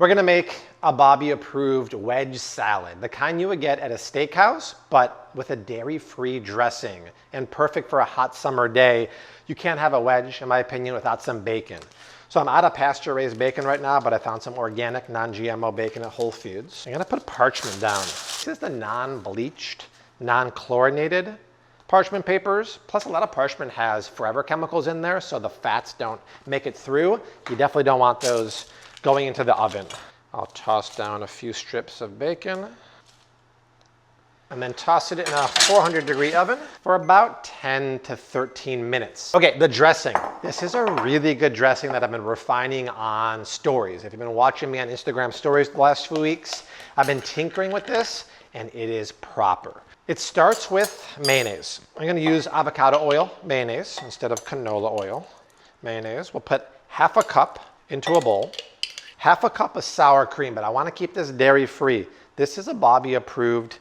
We're gonna make a Bobby-approved wedge salad, the kind you would get at a steakhouse, but with a dairy-free dressing, and perfect for a hot summer day. You can't have a wedge, in my opinion, without some bacon. So I'm out of pasture-raised bacon right now, but I found some organic, non-GMO bacon at Whole Foods. I'm gonna put parchment down. This is the non-bleached, non-chlorinated parchment papers. Plus, a lot of parchment has forever chemicals in there, so the fats don't make it through. You definitely don't want those going into the oven. I'll toss down a few strips of bacon and then toss it in a 400-degree oven for about 10 to 13 minutes. Okay, the dressing. This is a really good dressing that I've been refining on stories. If you've been watching me on Instagram stories the last few weeks, I've been tinkering with this and it is proper. It starts with mayonnaise. I'm gonna use avocado oil mayonnaise instead of canola oil mayonnaise. We'll put half a cup into a bowl. Half a cup of sour cream, but I wanna keep this dairy-free. This is a Bobby-approved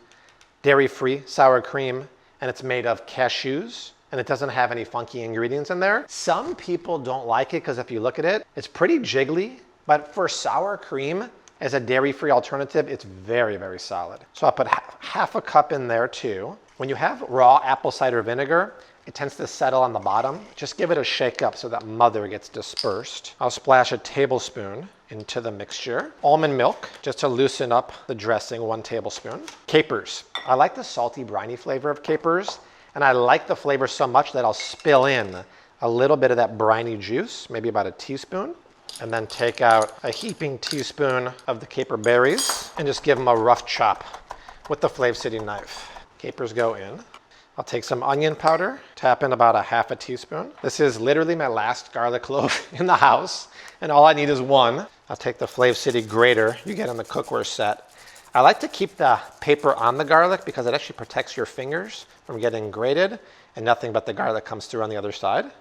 dairy-free sour cream, and it's made of cashews, and it doesn't have any funky ingredients in there. Some people don't like it because if you look at it, it's pretty jiggly, but for sour cream, as a dairy-free alternative, it's very, very solid. So I'll put half a cup in there too. When you have raw apple cider vinegar, it tends to settle on the bottom. Just give it a shake up so that mother gets dispersed. I'll splash a tablespoon into the mixture. Almond milk, just to loosen up the dressing, 1 tablespoon. Capers. I like the salty, briny flavor of capers, and I like the flavor so much that I'll spill in a little bit of that briny juice, maybe about a teaspoon, and then take out a heaping teaspoon of the caper berries and just give them a rough chop with the Flav City knife. Capers go in. I'll take some onion powder, tap in about a half a teaspoon. This is literally my last garlic clove in the house, and all I need is 1. I'll take the Flav City grater you get in the cookware set. I like to keep the paper on the garlic because it actually protects your fingers from getting grated, and nothing but the garlic comes through on the other side.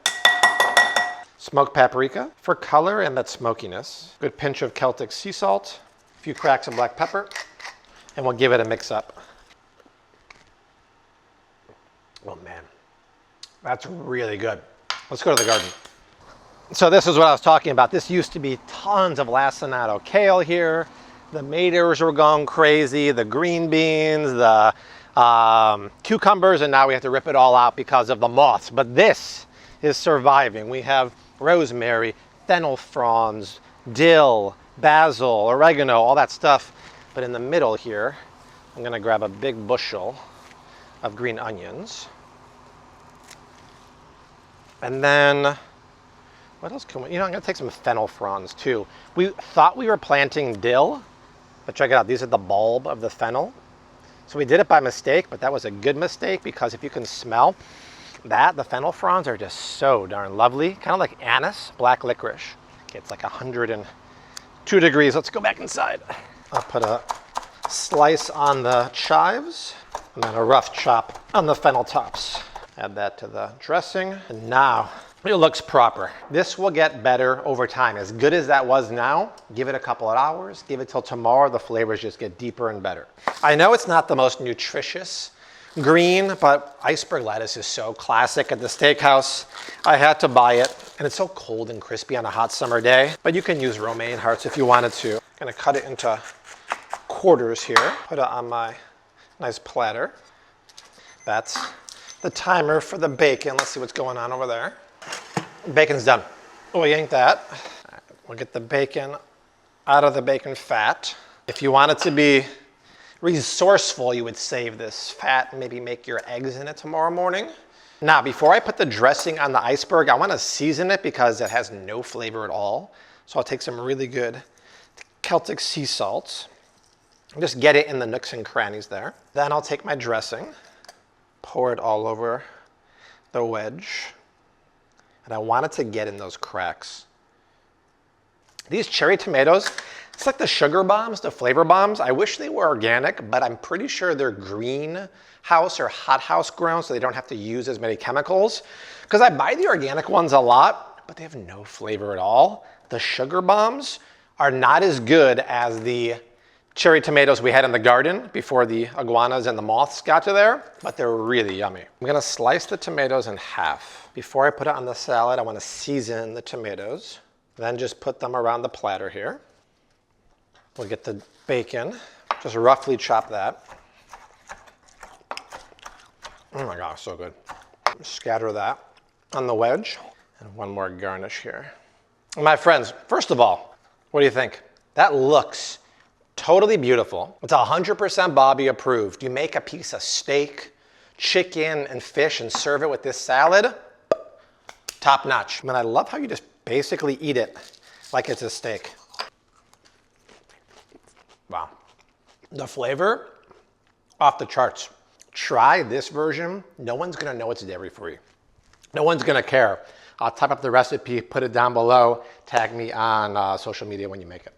Smoked paprika for color and that smokiness. Good pinch of Celtic sea salt, a few cracks of black pepper, and we'll give it a mix up. Oh man, that's really good. Let's go to the garden. So this is what I was talking about. This used to be tons of lacinato kale here. The tomatoes were going crazy, the green beans, the cucumbers, and now we have to rip it all out because of the moths. But this is surviving. We have rosemary, fennel fronds, dill, basil, oregano, all that stuff. But in the middle here, I'm gonna grab a big bushel of green onions. And then, what else can we, I'm gonna take some fennel fronds too. We thought we were planting dill, but check it out, these are the bulb of the fennel. So we did it by mistake, but that was a good mistake because if you can smell that, the fennel fronds are just so darn lovely. Kind of like anise, black licorice. Okay, it's like 102 degrees. Let's go back inside. I'll put a slice on the chives and then a rough chop on the fennel tops. Add that to the dressing. And now it looks proper. This will get better over time. As good as that was now, give it a couple of hours, give it till tomorrow, the flavors just get deeper and better. I know it's not the most nutritious green, but iceberg lettuce is so classic at the steakhouse. I had to buy it, and it's so cold and crispy on a hot summer day, but you can use romaine hearts if you wanted to. I'm gonna cut it into quarters here, put it on my nice platter. That's the timer for the bacon. Let's see what's going on over there. Bacon's done. Oh, yank that. We'll get the bacon out of the bacon fat. If you want it to be resourceful, you would save this fat and maybe make your eggs in it tomorrow morning. Now, before I put the dressing on the iceberg, I want to season it because it has no flavor at all. So I'll take some really good Celtic sea salt and just get it in the nooks and crannies there. Then I'll take my dressing, pour it all over the wedge, and I want it to get in those cracks. These cherry tomatoes, it's like the sugar bombs, the flavor bombs. I wish they were organic, but I'm pretty sure they're greenhouse or hothouse grown, so they don't have to use as many chemicals. Because I buy the organic ones a lot, but they have no flavor at all. The sugar bombs are not as good as the cherry tomatoes we had in the garden before the iguanas and the moths got to there, but they're really yummy. I'm gonna slice the tomatoes in half. Before I put it on the salad, I wanna season the tomatoes, then just put them around the platter here. We'll get the bacon, just roughly chop that. Oh my gosh, so good. Scatter that on the wedge. And one more garnish here. My friends, first of all, what do you think? That looks totally beautiful. It's 100% Bobby approved. You make a piece of steak, chicken, and fish and serve it with this salad, top notch. And I love how you just basically eat it like it's a steak. Wow. The flavor, off the charts. Try this version. No one's gonna know it's dairy-free. No one's gonna care. I'll type up the recipe, put it down below, tag me on social media when you make it.